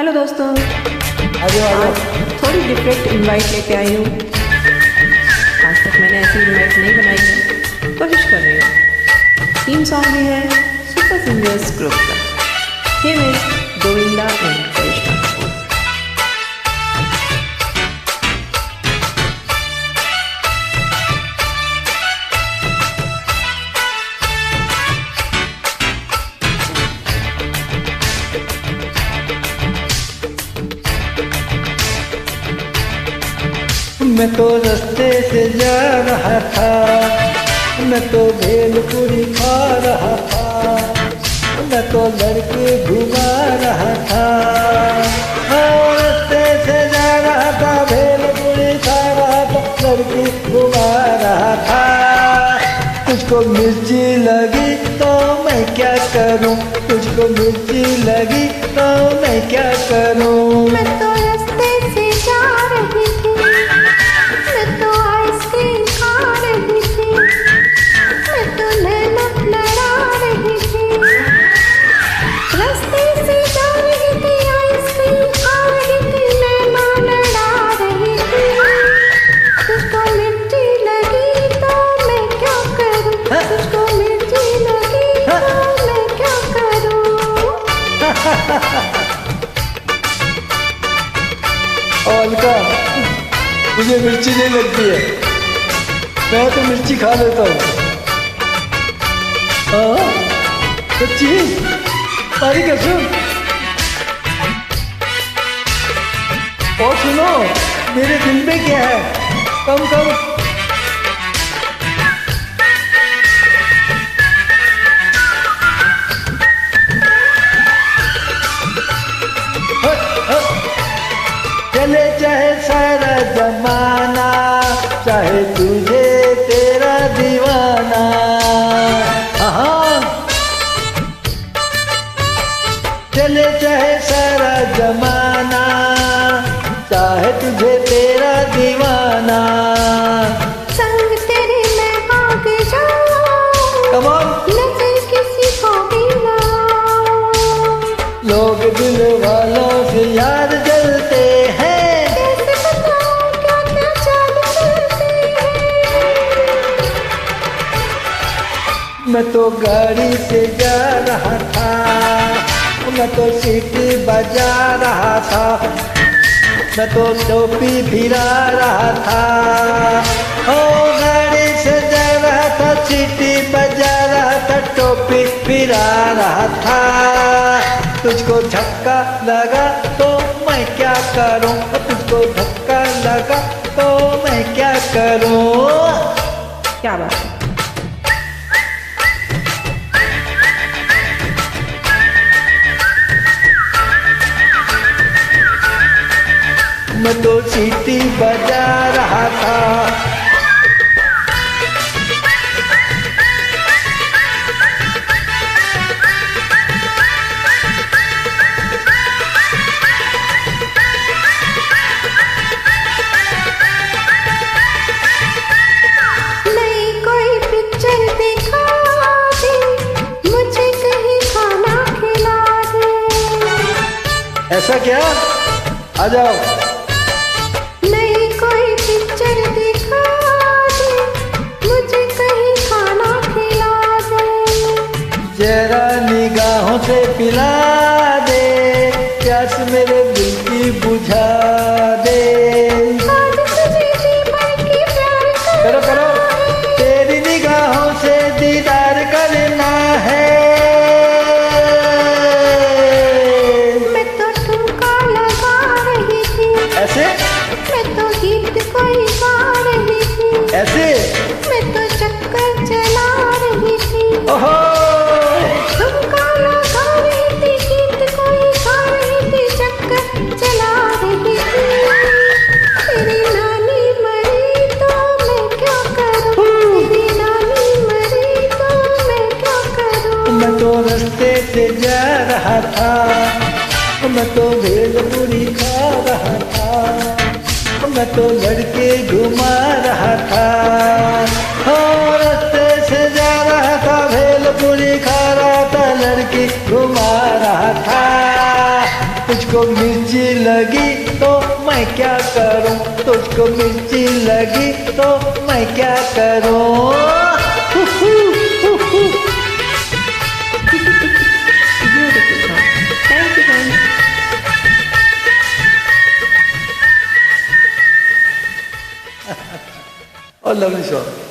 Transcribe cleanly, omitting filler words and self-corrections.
Hello दोस्तों, आज थोड़ी डिफरेंट इनवाइट लेके आई हूँ। आज तक मैंने ऐसी इनवाइट नहीं बनाई है, कोशिश कर रही हूँ। थीम सॉन्ग भी है सुपर सिंगर्स ग्रुप का। हे मिस गोविंदा एंड करिश्मा कपूर। मैं तो रास्ते से जा रहा था, मैं तो भेलपुरी खा रहा था, मैं तो लड़के घुमा रहा था। रास्ते से जा रहा था, भेलपुरी खा रहा था, लड़की घुमा रहा था। तुझको मिर्ची लगी तो मैं क्या करूं, तुझको मिर्ची लगी तो मैं क्या करूं। मैं तो रास्ते से जा रही थी, मैं तो आइसक्रीम खा रही थी, मैं तो नैना लड़ा रही थी। रास्ते से जा रही थी, आइसक्रीम खा रही थी, नैना लड़ा रही थी। तुझको मिर्ची लगी तो मैं क्या करूं, तुझको मिर्ची लगी तो मैं क्या करूं। अलका, मुझे मिर्ची नहीं लगती है, मैं तो मिर्ची खा लेता हूँ। हाँ, सच्ची सारी कसम। और सुनो, मेरे दिल में क्या है, कम कम। चले चाहे सारा जमाना, चाहे तुझे तेरा दीवाना। हाँ, चले चाहे सारा जमाना, चाहे तुझे तेरा दीवाना। संग तेरे मैं भाग जाऊं, कम ऑन। नजर किसी को भी ना। लोग दिल वालों से यार जलते हैं, कैसे बताऊं क्या क्या चाल चलते हैं। मैं तो गाड़ी से जा रहा था, मैं तो सीटी बजा रहा था, मैं तो टोपी फिरा रहा था। ओ गाड़ी से जा रहा था, सीटी बजा रहा था, टोपी फिरा रहा था। तुझको धक्का लगा तो मैं क्या करूं, तुझको धक्का लगा तो मैं क्या करूं। क्या बात है। मैं तो सीटी बजा रहा था, नई कोई पिक्चर दिखा दे, मुझे कहीं खाना खिला दे। ऐसा क्या, आ जाओ। नई कोई पिक्चर दिखा दे, मुझे कहीं खाना खिला दे। जरा निगाहों से पिला दे, प्यास मेरे दिल की बुझा दे। आज तुझे जी भर के प्यार करो करना करो, है। तेरी निगाहों से दीदार करना है। मैं तो ठुमका लगा रही थी, ऐसे मैं तो गीत कोई गा रही थी, ऐसे, मैं तो चक्कर चला रही थी। ओहो। ठुमका लगा रही थी, गीत कोई गा रही थी, चक्कर चला रही थी। तेरी नानी मरी तो मैं क्या करूं, तेरी नानी मरी तो मैं क्या करूं। मैं तो रास्ते से जा रहा था, मैं तो भेलपुरी खा रहा था, मैं तो लड़के घुमा रहा था। हाँ, रास्ते से जा रहा था, भेलपुरी खा रहा था, लड़की घुमा रहा था। तुझको मिर्ची लगी तो मैं क्या करूं, तुझको मिर्ची लगी तो मैं क्या करूं। Beautiful song. Thank you, friends. और लवली सॉन्ग।